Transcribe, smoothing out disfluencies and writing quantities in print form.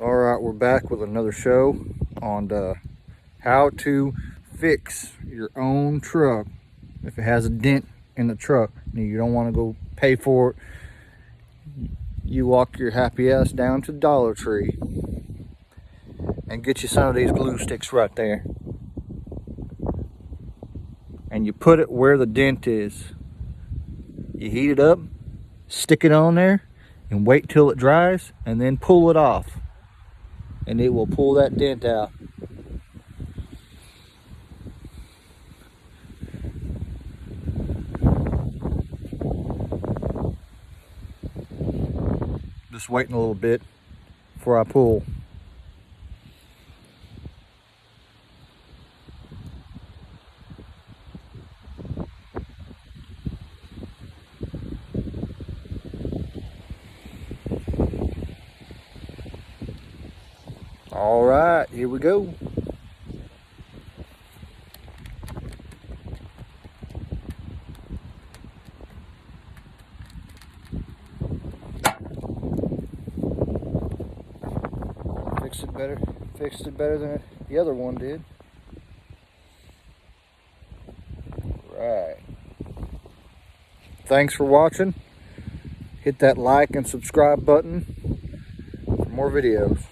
All right, we're back with another show on how to fix your own truck if it has a dent in the truck and you don't want to go pay for it. You walk your happy ass down to Dollar Tree and get you some of these glue sticks right there, and you put it where the dent is. You heat it up, stick it on there, and wait till it dries, and then pull it off, and it will pull that dent out. Just waiting a little bit before I pull. All right, here we go. Fixed it better than the other one did. Right. Thanks for watching. Hit that like and subscribe button for more videos.